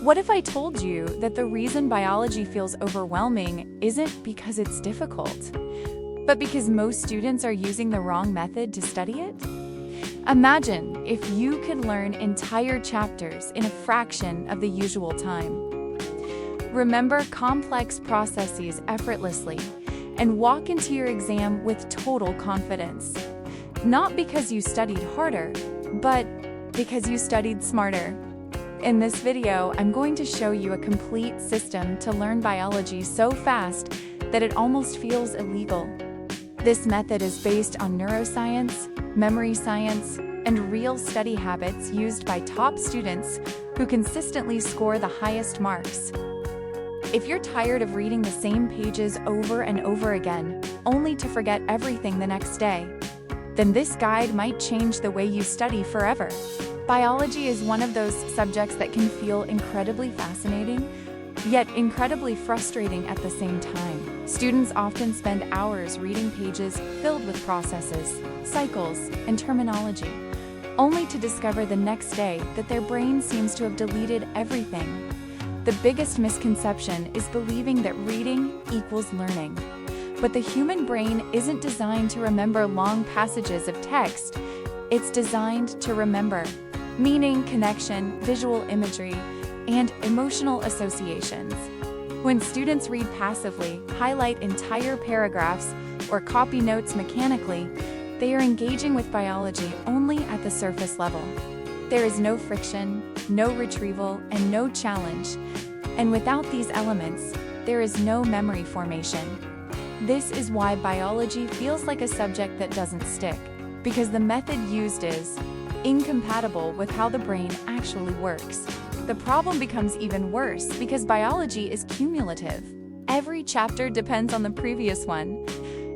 What if I told you that the reason biology feels overwhelming isn't because it's difficult, but because most students are using the wrong method to study it? Imagine if you could learn entire chapters in a fraction of the usual time. Remember complex processes effortlessly and walk into your exam with total confidence. Not because you studied harder, but because you studied smarter. In this video, I'm going to show you a complete system to learn biology so fast that it almost feels illegal. This method is based on neuroscience, memory science, and real study habits used by top students who consistently score the highest marks. If you're tired of reading the same pages over and over again, only to forget everything the next day, then this guide might change the way you study forever. Biology is one of those subjects that can feel incredibly fascinating, yet incredibly frustrating at the same time. Students often spend hours reading pages filled with processes, cycles, and terminology, only to discover the next day that their brain seems to have deleted everything. The biggest misconception is believing that reading equals learning. But the human brain isn't designed to remember long passages of text. It's designed to remember meaning, connection, visual imagery, and emotional associations. When students read passively, highlight entire paragraphs, or copy notes mechanically, they are engaging with biology only at the surface level. There is no friction, no retrieval, and no challenge. And without these elements, there is no memory formation. This is why biology feels like a subject that doesn't stick, because the method used is incompatible with how the brain actually works. The problem becomes even worse because biology is cumulative. Every chapter depends on the previous one.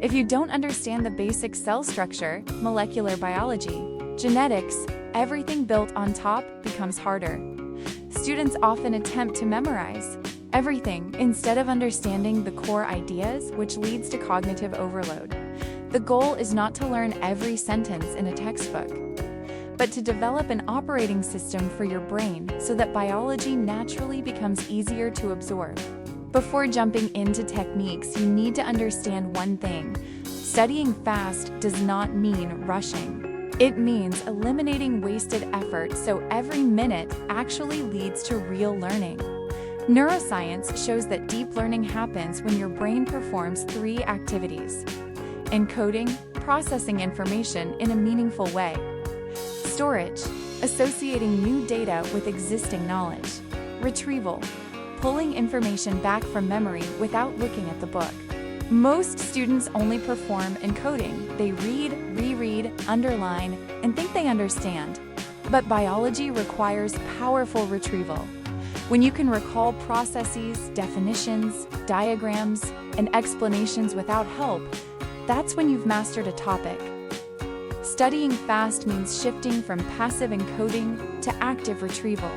If you don't understand the basic cell structure, molecular biology, genetics, everything built on top becomes harder. Students often attempt to memorize everything instead of understanding the core ideas, which leads to cognitive overload. The goal is not to learn every sentence in a textbook, but to develop an operating system for your brain so that biology naturally becomes easier to absorb. Before jumping into techniques, you need to understand one thing. Studying fast does not mean rushing. It means eliminating wasted effort so every minute actually leads to real learning. Neuroscience shows that deep learning happens when your brain performs 3 activities: encoding, processing information in a meaningful way; storage, associating new data with existing knowledge; retrieval, pulling information back from memory without looking at the book. Most students only perform encoding. They read, reread, underline, and think they understand. But biology requires powerful retrieval. When you can recall processes, definitions, diagrams, and explanations without help, that's when you've mastered a topic. Studying fast means shifting from passive encoding to active retrieval.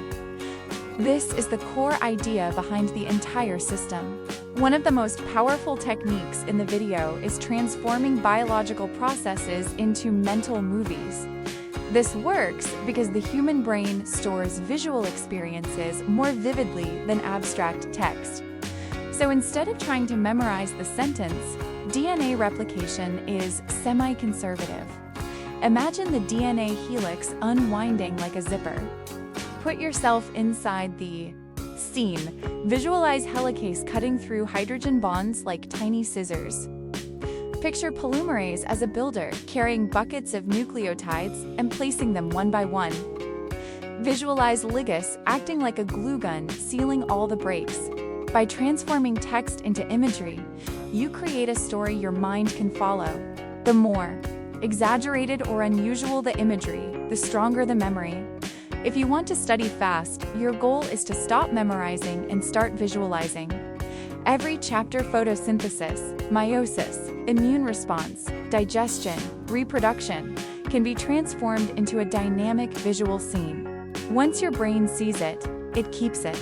This is the core idea behind the entire system. One of the most powerful techniques in the video is transforming biological processes into mental movies. This works because the human brain stores visual experiences more vividly than abstract text. So instead of trying to memorize the sentence, DNA replication is semi-conservative. Imagine the DNA helix unwinding like a zipper. Put yourself inside the scene. Visualize helicase cutting through hydrogen bonds like tiny scissors. Picture polymerase as a builder, carrying buckets of nucleotides and placing them one by one. Visualize ligase acting like a glue gun, sealing all the breaks. By transforming text into imagery, you create a story your mind can follow. The more exaggerated or unusual the imagery, the stronger the memory. If you want to study fast, your goal is to stop memorizing and start visualizing. Every chapter: photosynthesis, meiosis, immune response, digestion, reproduction, can be transformed into a dynamic visual scene. Once your brain sees it, it keeps it.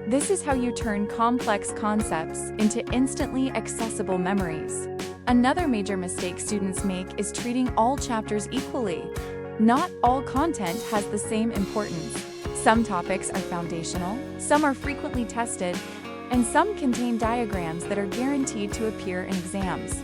This is how you turn complex concepts into instantly accessible memories. Another major mistake students make is treating all chapters equally. Not all content has the same importance. Some topics are foundational, some are frequently tested, and some contain diagrams that are guaranteed to appear in exams.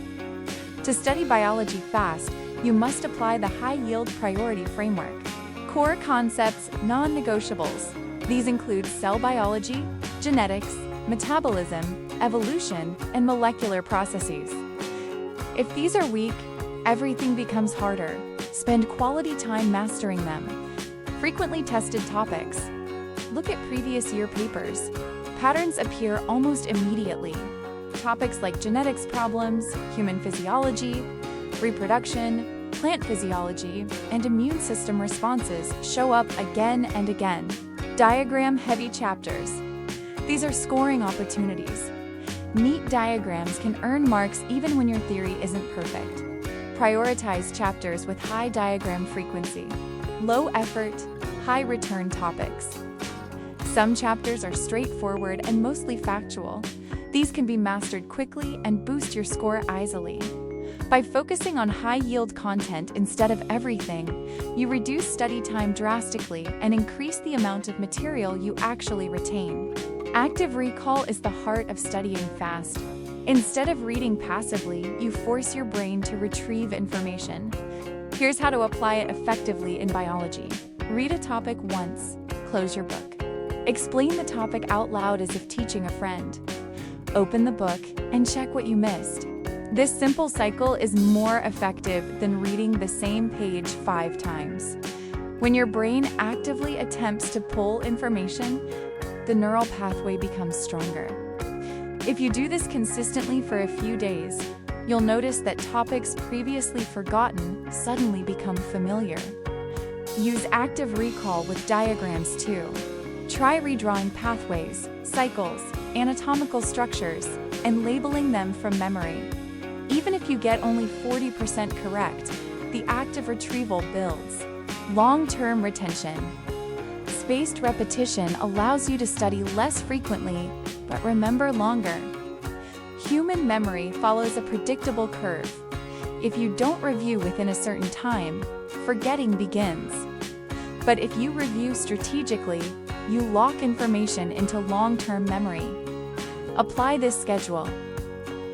To study biology fast, you must apply the high-yield priority framework. Core concepts, non-negotiables. These include cell biology, genetics, metabolism, evolution, and molecular processes. If these are weak, everything becomes harder. Spend quality time mastering them. Frequently tested topics. Look at previous year papers. Patterns appear almost immediately. Topics like genetics problems, human physiology, reproduction, plant physiology, and immune system responses show up again and again. Diagram-heavy chapters. These are scoring opportunities. Neat diagrams can earn marks even when your theory isn't perfect. Prioritize chapters with high diagram frequency. Low effort, high return topics. Some chapters are straightforward and mostly factual. These can be mastered quickly and boost your score easily. By focusing on high-yield content instead of everything, you reduce study time drastically and increase the amount of material you actually retain. Active recall is the heart of studying fast. Instead of reading passively, you force your brain to retrieve information. Here's how to apply it effectively in biology. Read a topic once, close your book. Explain the topic out loud as if teaching a friend. Open the book and check what you missed. This simple cycle is more effective than reading the same page 5 times. When your brain actively attempts to pull information, the neural pathway becomes stronger. If you do this consistently for a few days, you'll notice that topics previously forgotten suddenly become familiar. Use active recall with diagrams too. Try redrawing pathways, cycles, anatomical structures, and labeling them from memory. Even if you get only 40% correct, the active retrieval builds. Long-term retention. Spaced repetition allows you to study less frequently, but remember longer. Human memory follows a predictable curve. If you don't review within a certain time, forgetting begins. But if you review strategically, you lock information into long-term memory. Apply this schedule.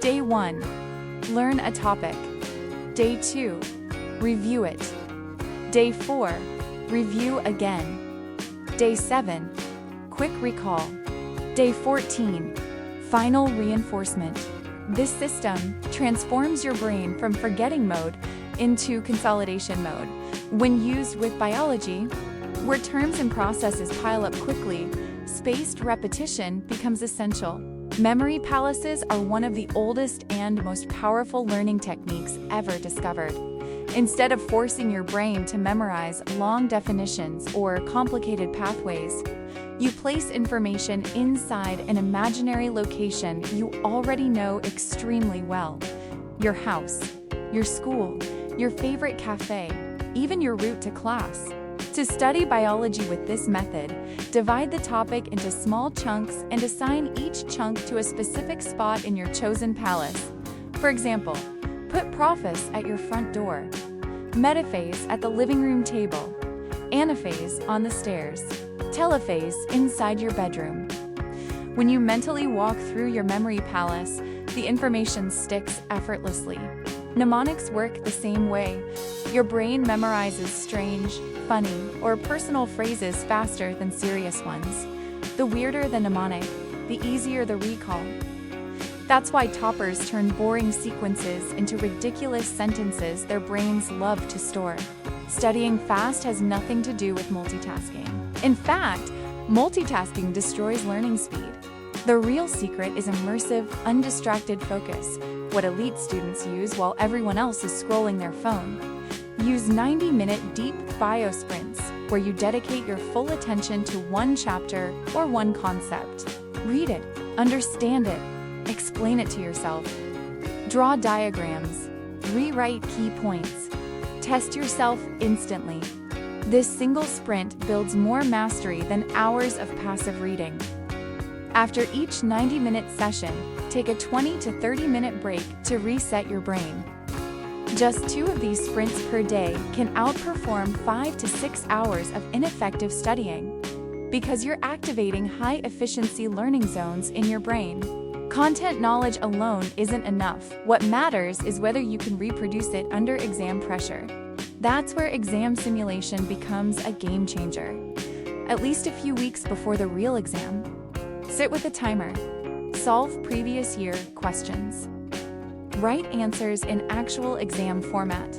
Day 1. Learn a topic. Day 2. Review it. Day 4. Review again. Day 7. Quick recall. Day 14. Final reinforcement. This system transforms your brain from forgetting mode into consolidation mode. When used with biology, where terms and processes pile up quickly, spaced repetition becomes essential. Memory palaces are one of the oldest and most powerful learning techniques ever discovered. Instead of forcing your brain to memorize long definitions or complicated pathways, you place information inside an imaginary location you already know extremely well. Your house, your school, your favorite cafe, even your route to class. To study biology with this method, divide the topic into small chunks and assign each chunk to a specific spot in your chosen palace. For example, put prophase at your front door, metaphase at the living room table, anaphase on the stairs, telophase inside your bedroom. When you mentally walk through your memory palace, the information sticks effortlessly. Mnemonics work the same way. Your brain memorizes strange, funny, or personal phrases faster than serious ones. The weirder the mnemonic, the easier the recall. That's why toppers turn boring sequences into ridiculous sentences their brains love to store. Studying fast has nothing to do with multitasking. In fact, multitasking destroys learning speed. The real secret is immersive, undistracted focus, what elite students use while everyone else is scrolling their phone. Use 90-minute deep bio sprints, where you dedicate your full attention to one chapter or one concept. Read it, understand it, explain it to yourself. Draw diagrams, rewrite key points. Test yourself instantly. This single sprint builds more mastery than hours of passive reading. After each 90-minute session, take a 20 to 30-minute break to reset your brain. Just 2 of these sprints per day can outperform 5 to 6 hours of ineffective studying. because you're activating high-efficiency learning zones in your brain. Content knowledge alone isn't enough. What matters is whether you can reproduce it under exam pressure. That's where exam simulation becomes a game changer. At least a few weeks before the real exam, sit with a timer. Solve previous year questions. Write answers in actual exam format.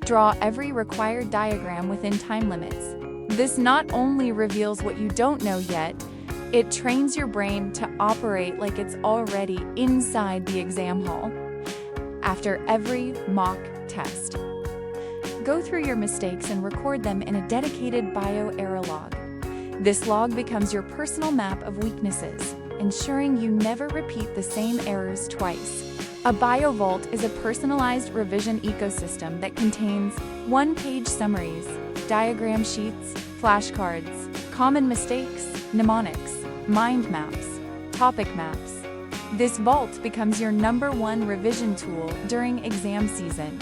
Draw every required diagram within time limits. This not only reveals what you don't know yet, it trains your brain to operate like it's already inside the exam hall. After every mock test, go through your mistakes and record them in a dedicated bio-error log. This log becomes your personal map of weaknesses, ensuring you never repeat the same errors twice. A BioVault is a personalized revision ecosystem that contains one-page summaries, diagram sheets, flashcards, common mistakes, mnemonics, mind maps, topic maps. This vault becomes your #1 revision tool during exam season.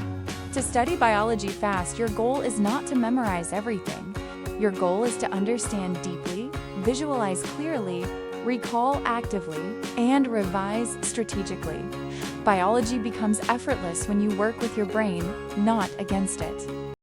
To study biology fast, your goal is not to memorize everything. Your goal is to understand deeply, visualize clearly, recall actively, and revise strategically. Biology becomes effortless when you work with your brain, not against it.